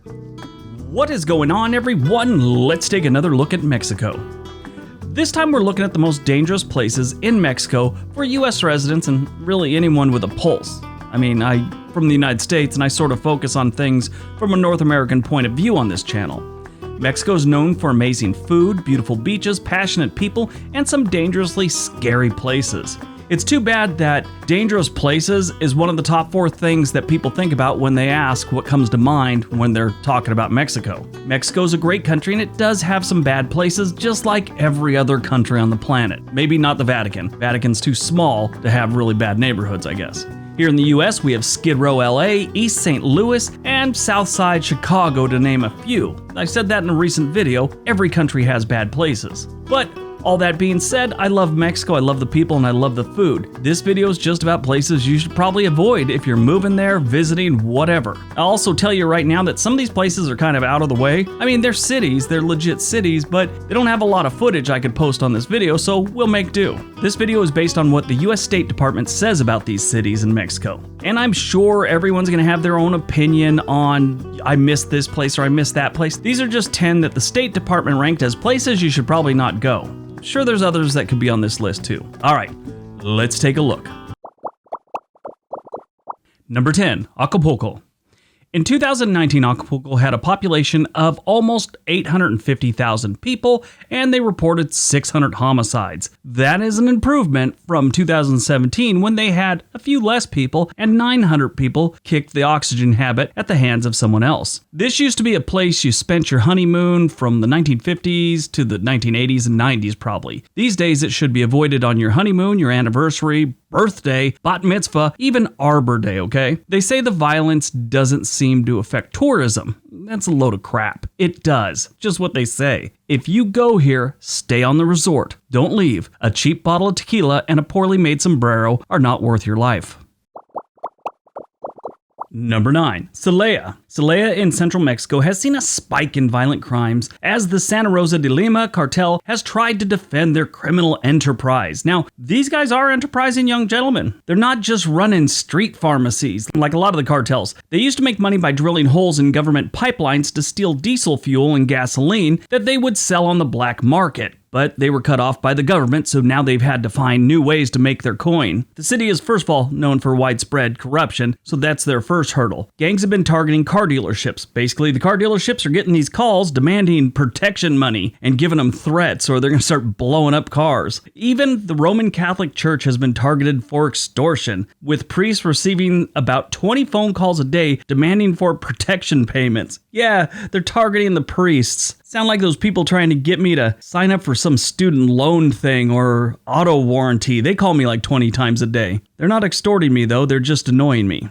What is going on, everyone? Let's take another look at Mexico. This time we're looking at the most dangerous places in Mexico for US residents and really anyone with a pulse. I'm from the United States and I sort of focus on things from a North American point of view on this channel. Mexico is known for amazing food, beautiful beaches, passionate people, and some dangerously scary places. It's too bad that dangerous places is one of the top 4 things that people think about when they ask what comes to mind when they're talking about Mexico. Mexico's a great country and it does have some bad places just like every other country on the planet. Maybe not the Vatican. Vatican's too small to have really bad neighborhoods, I guess. Here in the US, we have Skid Row, LA, East St. Louis, and Southside Chicago, to name a few. I said that in a recent video. Every country has bad places. But all that being said, I love Mexico, I love the people, and I love the food. This video is just about places you should probably avoid if you're moving there, visiting, whatever. I'll also tell you right now that some of these places are kind of out of the way. They're cities, they're legit cities, but they don't have a lot of footage I could post on this video, so we'll make do. This video is based on what the US State Department says about these cities in Mexico. And I'm sure everyone's gonna have their own opinion on, I missed this place or I missed that place. These are just 10 that the State Department ranked as places you should probably not go. Sure, there's others that could be on this list too. All right, let's take a look. Number 10, Acapulco. In 2019, Acapulco had a population of almost 850,000 people, and they reported 600 homicides. That is an improvement from 2017 when they had a few less people and 900 people kicked the oxygen habit at the hands of someone else. This used to be a place you spent your honeymoon from the 1950s to the 1980s and 90s probably. These days it should be avoided on your honeymoon, your anniversary, birthday, bat mitzvah, even Arbor Day, okay? They say the violence doesn't seem to affect tourism. That's a load of crap. It does. Just what they say. If you go here, stay on the resort. Don't leave. A cheap bottle of tequila and a poorly made sombrero are not worth your life. Number 9, Celaya. Celaya in central Mexico has seen a spike in violent crimes as the Santa Rosa de Lima cartel has tried to defend their criminal enterprise. Now, these guys are enterprising young gentlemen. They're not just running street pharmacies like a lot of the cartels. They used to make money by drilling holes in government pipelines to steal diesel fuel and gasoline that they would sell on the black market. But they were cut off by the government, so now they've had to find new ways to make their coin. The city is, first of all, known for widespread corruption, so that's their first hurdle. Gangs have been targeting car dealerships. Basically, the car dealerships are getting these calls demanding protection money and giving them threats, or they're going to start blowing up cars. Even the Roman Catholic Church has been targeted for extortion, with priests receiving about 20 phone calls a day demanding for protection payments. Yeah, they're targeting the priests. Sound like those people trying to get me to sign up for some student loan thing or auto warranty. They call me like 20 times a day. They're not extorting me though, they're just annoying me.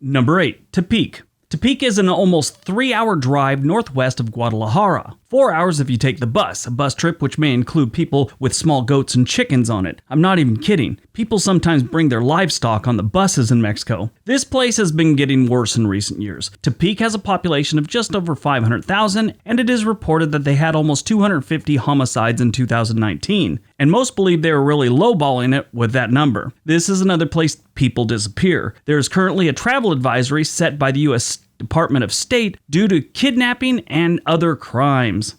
Number 8, Topeka. Topeka is an almost 3-hour drive northwest of Guadalajara. 4 hours if you take the bus, a bus trip which may include people with small goats and chickens on it. I'm not even kidding. People sometimes bring their livestock on the buses in Mexico. This place has been getting worse in recent years. Topeka has a population of just over 500,000, and it is reported that they had almost 250 homicides in 2019. And most believe they were really lowballing it with that number. This is another place people disappear. There is currently a travel advisory set by the U.S. Department of State due to kidnapping and other crimes.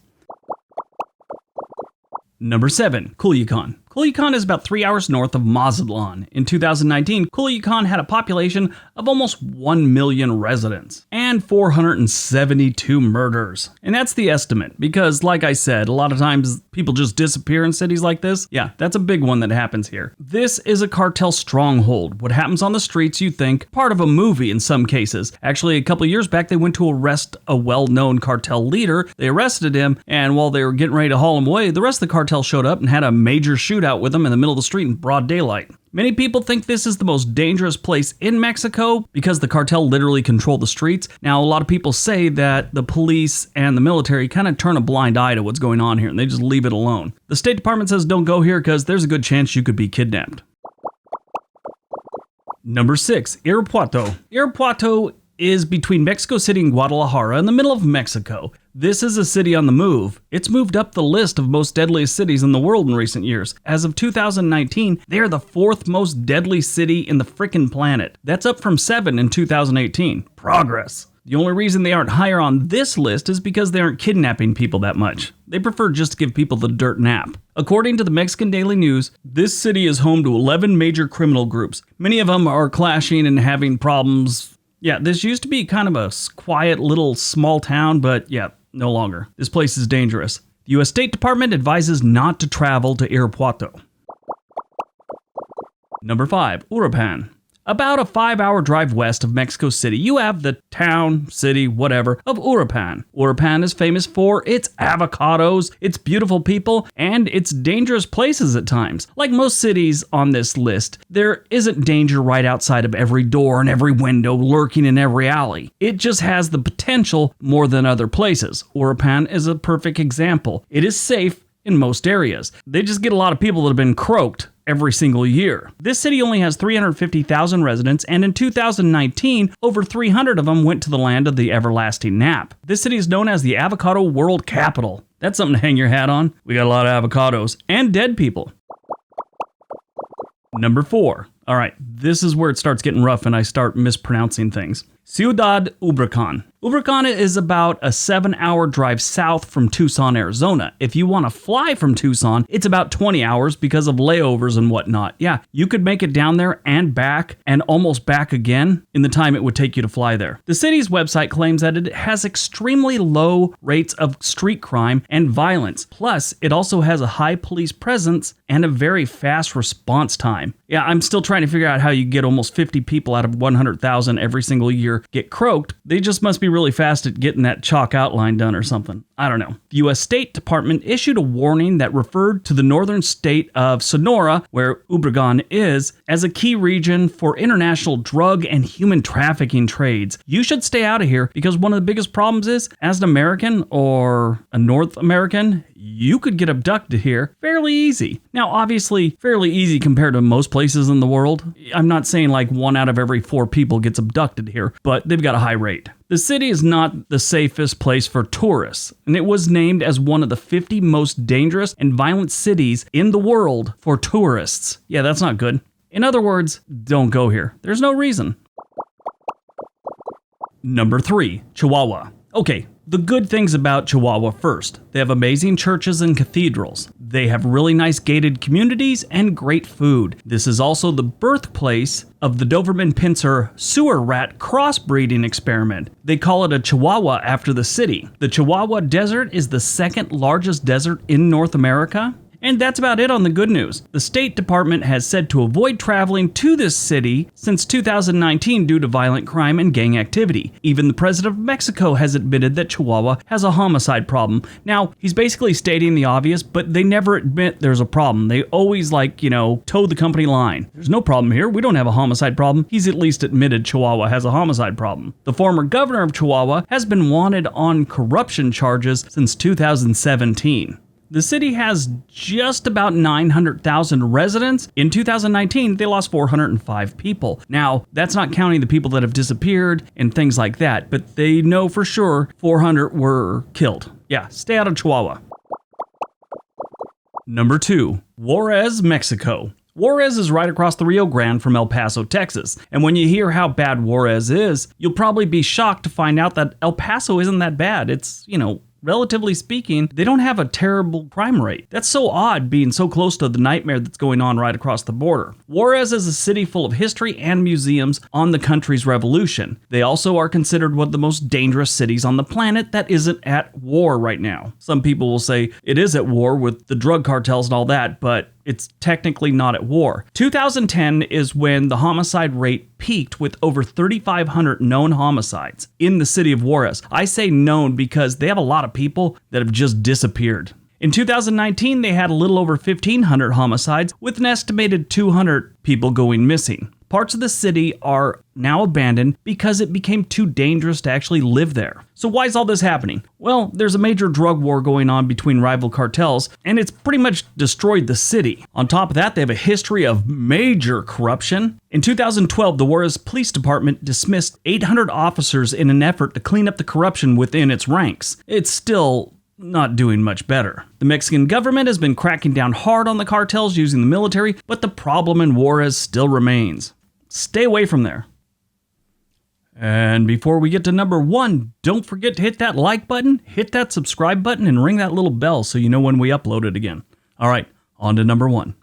Number 7, Culiacan. Culiacan is about 3 hours north of Mazatlan. In 2019, Culiacan had a population of almost 1 million residents and 472 murders. And that's the estimate because, like I said, a lot of times people just disappear in cities like this. Yeah, that's a big one that happens here. This is a cartel stronghold. What happens on the streets, you think, part of a movie in some cases. Actually, a couple years back, they went to arrest a well-known cartel leader. They arrested him, and while they were getting ready to haul him away, the rest of the cartel showed up and had a major shootout with them in the middle of the street in broad daylight. Many people think this is the most dangerous place in Mexico because the cartel literally control the streets. Now, a lot of people say that the police and the military kind of turn a blind eye to what's going on here and they just leave it alone. The State Department says don't go here because there's a good chance you could be kidnapped. Number 6, Irapuato. Irapuato is between Mexico City and Guadalajara in the middle of Mexico. This is a city on the move. It's moved up the list of most deadliest cities in the world in recent years. As of 2019, they are the 4th most deadly city in the frickin' planet. That's up from 7 in 2018. Progress. The only reason they aren't higher on this list is because they aren't kidnapping people that much. They prefer just to give people the dirt nap. According to the Mexican Daily News, this city is home to 11 major criminal groups. Many of them are clashing and having problems. Yeah, this used to be kind of a quiet little small town, but yeah, no longer. This place is dangerous. The U.S. State Department advises not to travel to Irapuato. Number 5, Uruapan. About a 5-hour drive west of Mexico City, you have the town, city, whatever, of Uruapan. Uruapan is famous for its avocados, its beautiful people, and its dangerous places at times. Like most cities on this list, there isn't danger right outside of every door and every window, lurking in every alley. It just has the potential more than other places. Uruapan is a perfect example. It is safe in most areas. They just get a lot of people that have been croaked every single year. This city only has 350,000 residents, and in 2019, over 300 of them went to the land of the everlasting nap. This city is known as the Avocado World Capital. That's something to hang your hat on. We got a lot of avocados and dead people. Number 4. All right, this is where it starts getting rough and I start mispronouncing things. Ciudad Obregón. Obregón is about a 7-hour drive south from Tucson, Arizona. If you want to fly from Tucson, it's about 20 hours because of layovers and whatnot. Yeah, you could make it down there and back and almost back again in the time it would take you to fly there. The city's website claims that it has extremely low rates of street crime and violence. Plus, it also has a high police presence and a very fast response time. Yeah, I'm still trying to figure out how you get almost 50 people out of 100,000 every single year get croaked. They just must be really fast at getting that chalk outline done or something. I don't know. The U.S. State Department issued a warning that referred to the northern state of Sonora, where Obregón is, as a key region for international drug and human trafficking trades. You should stay out of here because one of the biggest problems is, as an American or a North American, you could get abducted here fairly easy. Now, obviously, fairly easy compared to most places in the world. I'm not saying like 1 out of every 4 people gets abducted here, but they've got a high rate. The city is not the safest place for tourists, and it was named as one of the 50 most dangerous and violent cities in the world for tourists. Yeah, that's not good. In other words, don't go here. There's no reason. Number 3, Chihuahua. Okay, the good things about Chihuahua first. They have amazing churches and cathedrals. They have really nice gated communities and great food. This is also the birthplace of the Doberman Pinscher sewer rat crossbreeding experiment. They call it a Chihuahua after the city. The Chihuahua Desert is the second largest desert in North America. And that's about it on the good news. The State Department has said to avoid traveling to this city since 2019 due to violent crime and gang activity. Even the president of Mexico has admitted that Chihuahua has a homicide problem. Now, he's basically stating the obvious, but they never admit there's a problem. They always toe the company line. There's no problem here. We don't have a homicide problem. He's at least admitted Chihuahua has a homicide problem. The former governor of Chihuahua has been wanted on corruption charges since 2017. The city has just about 900,000 residents. In 2019, they lost 405 people. Now, that's not counting the people that have disappeared and things like that, but they know for sure 400 were killed. Yeah, stay out of Chihuahua. Number 2, Juarez, Mexico. Juarez is right across the Rio Grande from El Paso, Texas. And when you hear how bad Juarez is, you'll probably be shocked to find out that El Paso isn't that bad. It's, relatively speaking, they don't have a terrible crime rate. That's so odd being so close to the nightmare that's going on right across the border. Juarez is a city full of history and museums on the country's revolution. They also are considered one of the most dangerous cities on the planet that isn't at war right now. Some people will say it is at war with the drug cartels and all that, but it's technically not at war. 2010 is when the homicide rate peaked with over 3,500 known homicides in the city of Juarez. I say known because they have a lot of people that have just disappeared. In 2019, they had a little over 1,500 homicides with an estimated 200 people going missing. Parts of the city are now abandoned because it became too dangerous to actually live there. So why is all this happening? Well, there's a major drug war going on between rival cartels, and it's pretty much destroyed the city. On top of that, they have a history of major corruption. In 2012, the Juarez Police Department dismissed 800 officers in an effort to clean up the corruption within its ranks. It's still not doing much better. The Mexican government has been cracking down hard on the cartels using the military, but the problem in Juarez still remains. Stay away from there. And before we get to number 1, don't forget to hit that like button, hit that subscribe button, and ring that little bell so you know when we upload it again. All right, on to number 1.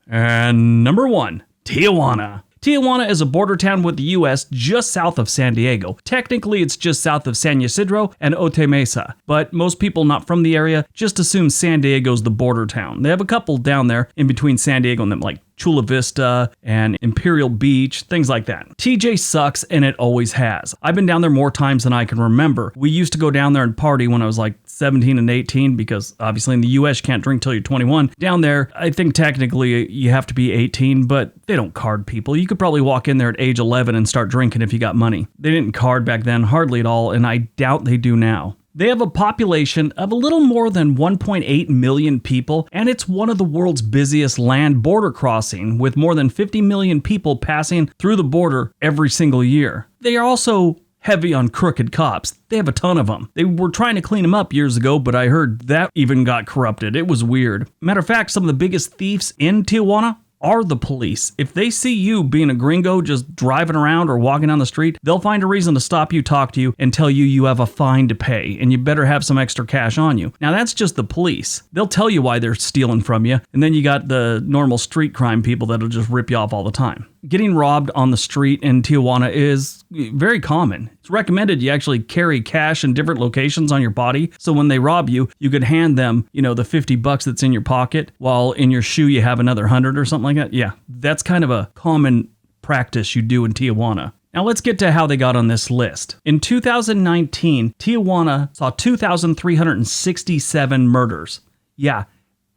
And number 1, Tijuana. Tijuana is a border town with the U.S. just south of San Diego. Technically, it's just south of San Ysidro and Otay Mesa, but most people not from the area just assume San Diego's the border town. They have a couple down there in between San Diego and them, like Chula Vista and Imperial Beach, things like that. TJ sucks, and it always has. I've been down there more times than I can remember. We used to go down there and party when I was like 17 and 18, because obviously in the US you can't drink till you're 21. Down there, I think technically you have to be 18, but they don't card people. You could probably walk in there at age 11 and start drinking if you got money. They didn't card back then, hardly at all, and I doubt they do now. They have a population of a little more than 1.8 million people, and it's one of the world's busiest land border crossing, with more than 50 million people passing through the border every single year. They are also heavy on crooked cops. They have a ton of them. They were trying to clean them up years ago, but I heard that even got corrupted. It was weird. Matter of fact, some of the biggest thieves in Tijuana are the police. If they see you being a gringo just driving around or walking down the street, they'll find a reason to stop you, talk to you, and tell you you have a fine to pay, and you better have some extra cash on you. Now that's just the police. They'll tell you why they're stealing from you, and then you got the normal street crime people that'll just rip you off all the time. Getting robbed on the street in Tijuana is very common. It's recommended you actually carry cash in different locations on your body, so when they rob you, you could hand them, the $50 that's in your pocket, while in your shoe you have another 100 or something like that. Yeah, that's kind of a common practice you do in Tijuana. Now let's get to how they got on this list. In 2019, Tijuana saw 2,367 murders. Yeah.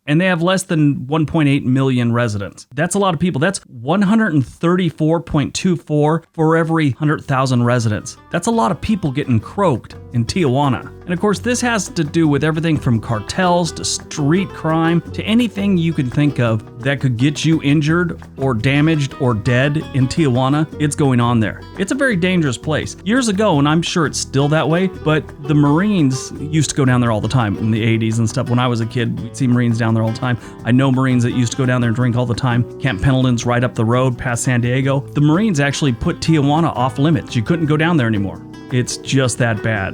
And they have less than 1.8 million residents. That's a lot of people. That's 134.24 for every 100,000 residents. That's a lot of people getting croaked in Tijuana. And of course, this has to do with everything from cartels to street crime to anything you can think of that could get you injured or damaged or dead in Tijuana. It's going on there. It's a very dangerous place. Years ago, and I'm sure it's still that way, but the Marines used to go down there all the time in the 80s and stuff. When I was a kid, we'd see Marines down there all the time. I know Marines that used to go down there and drink all the time. Camp Pendleton's right up the road past San Diego. The Marines actually put Tijuana off limits. You couldn't go down there anymore. It's just that bad.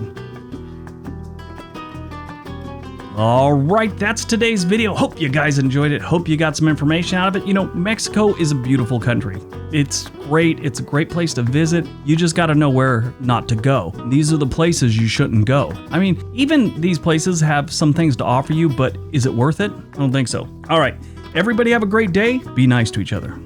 All right, that's today's video. Hope you guys enjoyed it. Hope you got some information out of it. Mexico is a beautiful country. It's great. It's a great place to visit. You just got to know where not to go. These are the places you shouldn't go. I mean, even these places have some things to offer you, but is it worth it? I don't think so. All right, everybody have a great day. Be nice to each other.